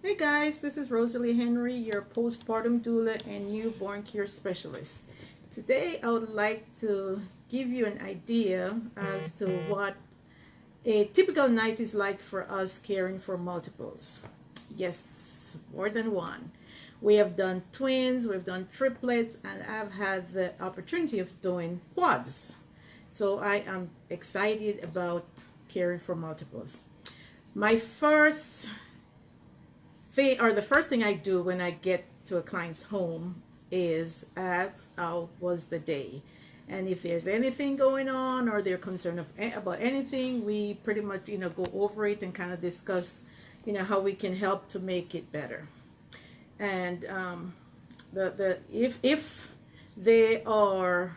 Hey guys, this is Rosalee Henry, your postpartum doula and newborn care specialist. Today I would like to give you an idea as to what a typical night is like for us caring for multiples. Yes, more than one. We have done twins, we've done triplets, and I've had the opportunity of doing quads. So I am excited about caring for multiples. My first the first thing I do when I get to a client's home is ask how was the day. And if there's anything going on or they're concerned about anything, we pretty much, go over it and kind of discuss, how we can help to make it better. And if they are,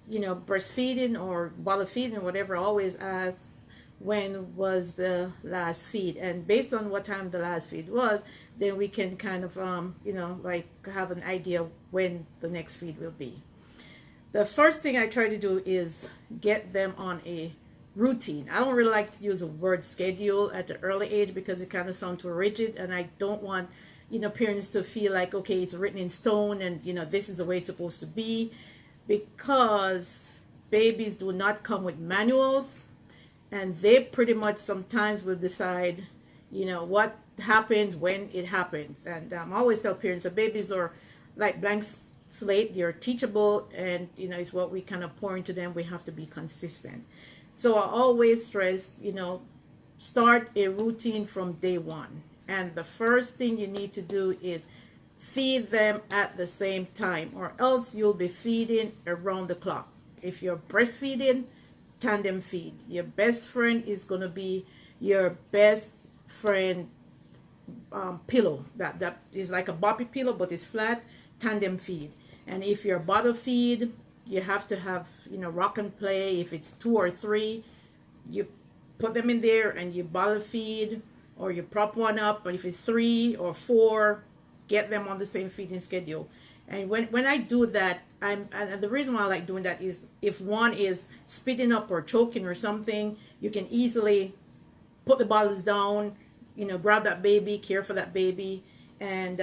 breastfeeding or bottle feeding, whatever, always ask when was the last feed, and based on what time the last feed was, then we can kind of like have an idea when the next feed will be. The first thing I try to do is get them on a routine. I don't really like to use the word schedule at the early age because it kind of sounds too rigid, and I don't want parents to feel like, okay, it's written in stone and this is the way it's supposed to be, because babies do not come with manuals, and they pretty much sometimes will decide, what happens when it happens. And I always tell parents that babies are like blank slate. They're teachable, and it's what we kind of pour into them. We have to be consistent. So I always stress, start a routine from day one. And the first thing you need to do is feed them at the same time, or else you'll be feeding around the clock. If you're breastfeeding, tandem feed. Your best friend is going to be your best friend pillow. That is like a boppy pillow, but it's flat. Tandem feed. And if you're bottle feed, you have to have rock and play. If it's 2 or 3, you put them in there and you bottle feed, or you prop one up. But if it's 3 or 4, get them on the same feeding schedule. And when I do that, and the reason why I like doing that is if one is spitting up or choking or something, you can easily put the bottles down, grab that baby, care for that baby. And,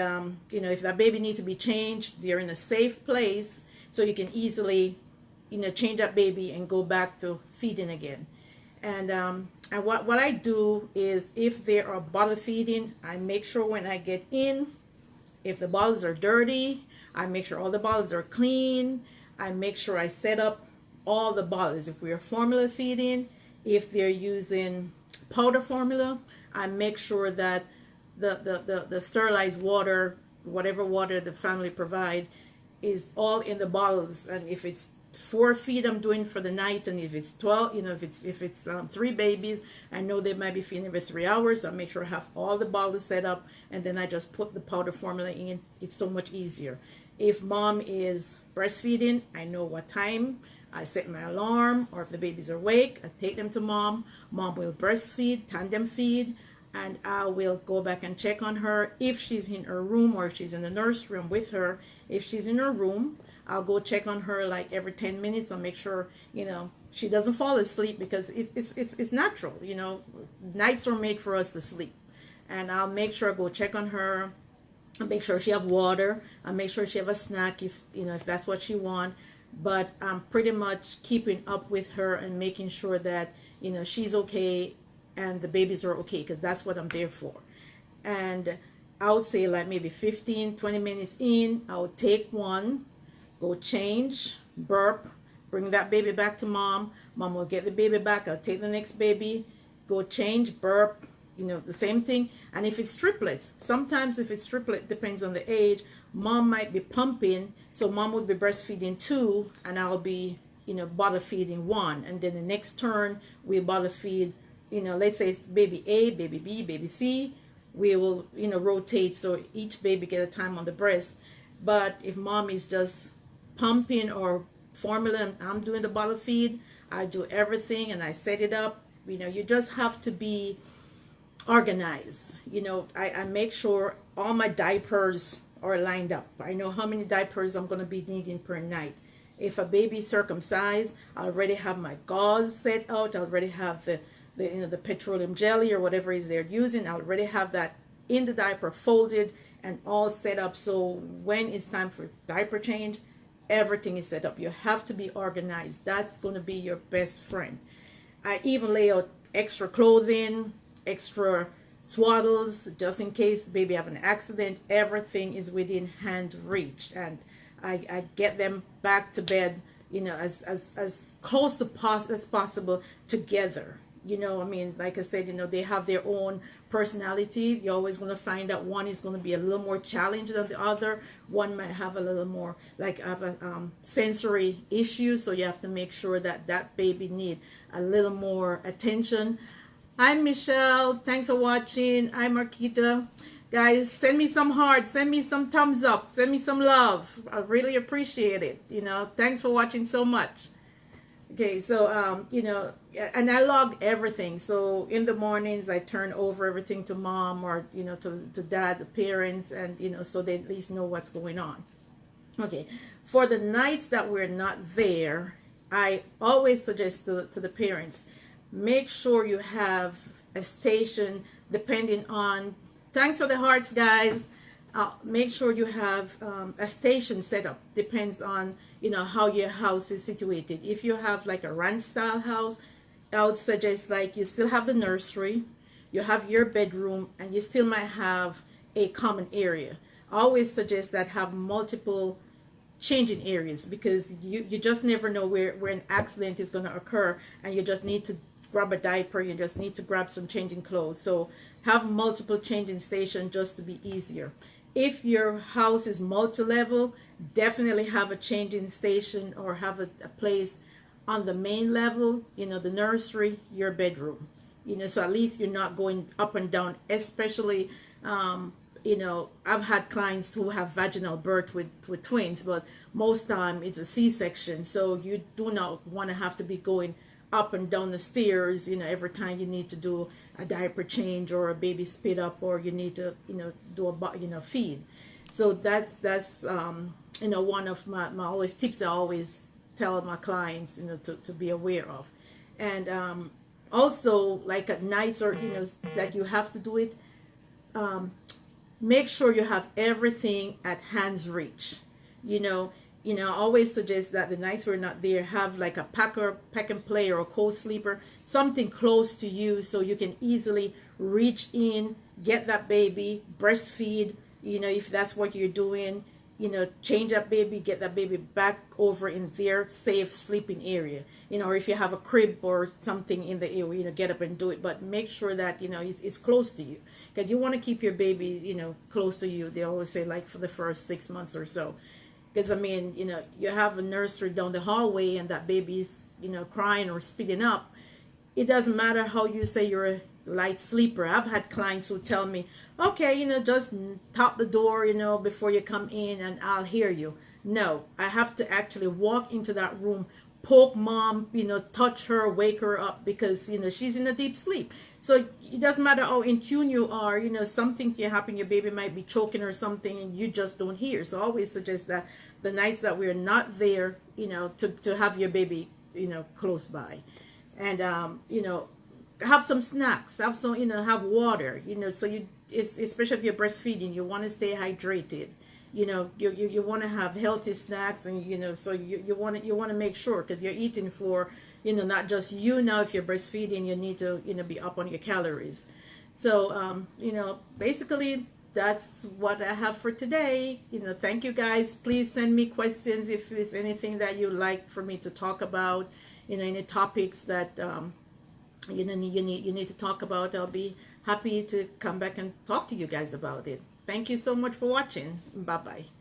if that baby needs to be changed, they're in a safe place, so you can easily, change that baby and go back to feeding again. And what I do is, if they are bottle feeding, I make sure when I get in, if the bottles are dirty, I make sure all the bottles are clean. I make sure I set up all the bottles. If we are formula feeding, if they're using powder formula, I make sure that the sterilized water, whatever water the family provide, is all in the bottles. And if it's 4 feed I'm doing for the night, and if it's 12, if it's 3 babies, I know they might be feeding every 3 hours. I make sure I have all the bottles set up, and then I just put the powder formula in. It's so much easier. If mom is breastfeeding, I know what time. I set my alarm, or if the baby's awake, I take them to mom. Mom will breastfeed, tandem feed, and I will go back and check on her if she's in her room, or if she's in the nursery I'm with her. If she's in her room, I'll go check on her like every 10 minutes and make sure, she doesn't fall asleep, because it's natural, nights are made for us to sleep. And I'll make sure I go check on her. I'll make sure she have water. I'll make sure she have a snack if that's what she want. But I'm pretty much keeping up with her and making sure that, she's okay and the babies are okay, because that's what I'm there for. And I would say like maybe 15, 20 minutes in, I would take one, go change, burp, bring that baby back to mom. Mom will get the baby back. I'll take the next baby, go change, burp, the same thing. And if it's triplets, sometimes if it's triplet, depends on the age, mom might be pumping, so mom would be breastfeeding 2, and I'll be, bottle feeding 1. And then the next turn, we bottle feed, let's say it's baby A, baby B, baby C. We will, rotate, so each baby get a time on the breast. But if mom is just pumping or formula and I'm doing the bottle feed, I do everything and I set it up. You just have to be organized. I make sure all my diapers are lined up. I know how many diapers I'm going to be needing per night. If a baby's circumcised, I already have my gauze set out. I already have the petroleum jelly or whatever is they're using. I already have that in the diaper, folded and all set up. So when it's time for diaper change, everything is set up. You have to be organized. That's going to be your best friend. I even lay out extra clothing, extra swaddles, just in case baby have an accident. Everything is within hand reach, and I get them back to bed, you know, as close to as possible together. You know, I mean, like I said, you know, they have their own personality. You're always going to find that one is going to be a little more challenged than the other. One might have a little more, like, have a sensory issue. So you have to make sure that that baby need a little more attention. I'm Michelle. Thanks for watching. I'm Marquita. Guys, send me some hearts. Send me some thumbs up. Send me some love. I really appreciate it. You know, thanks for watching so much. Okay, so, you know, and I log everything. So in the mornings, I turn over everything to mom or, you know, to dad, the parents, and, you know, so they at least know what's going on. Okay, for the nights that we're not there, I always suggest to the parents, make sure you have a station depending on, thanks for the hearts, guys. Make sure you have a station set up. Depends on, you know, how your house is situated. If you have like a ranch style house, I would suggest like you still have the nursery, you have your bedroom, and you still might have a common area. I always suggest that have multiple changing areas, because you just never know where an accident is going to occur, and you just need to grab a diaper, you just need to grab some changing clothes. So have multiple changing stations just to be easier. If your house is multi-level, definitely have a changing station or have a place on the main level, you know, the nursery, your bedroom, you know, so at least you're not going up and down, especially, you know, I've had clients who have vaginal birth with twins, but most time it's a C-section. So you do not want to have to be going up and down the stairs, you know, every time you need to do a diaper change or a baby spit up, or you need to, you know, do a, you know, feed. So that's you know, one of my always tips I always tell my clients, you know, to be aware of. And also, like at nights, or, you know, that you have to do it, make sure you have everything at hand's reach. You know, I always suggest that the nights we're not there, have like a pack and play or a co-sleeper, something close to you so you can easily reach in, get that baby, breastfeed, you know, if that's what you're doing, you know, change that baby, get that baby back over in their safe sleeping area, you know, or if you have a crib or something in the area, you know, get up and do it. But make sure that, you know, it's close to you, because you want to keep your baby, you know, close to you. They always say, like, for the first 6 months or so. Because, I mean, you know, you have a nursery down the hallway and that baby's, you know, crying or spitting up. It doesn't matter how you say you're a light sleeper. I've had clients who tell me, okay, you know, just tap the door, you know, before you come in and I'll hear you. No, I have to actually walk into that room, poke mom, you know, touch her, wake her up, because, you know, she's in a deep sleep. So it doesn't matter how in tune you are, you know, something can happen, your baby might be choking or something and you just don't hear. So I always suggest that the nights that we're not there, you know, to have your baby, you know, close by. And, you know, have some snacks, have some, you know, have water, you know, so especially if you're breastfeeding, you want to stay hydrated. You know, you want to have healthy snacks, and, you know, so you want to make sure, because you're eating for, you know, not just you. Now if you're breastfeeding, you need to, you know, be up on your calories. So you know, basically that's what I have for today. You know, thank you guys. Please send me questions if there's anything that you'd like for me to talk about, you know, any topics that you know, you need to talk about. I'll be happy to come back and talk to you guys about it. Thank you so much for watching. Bye bye.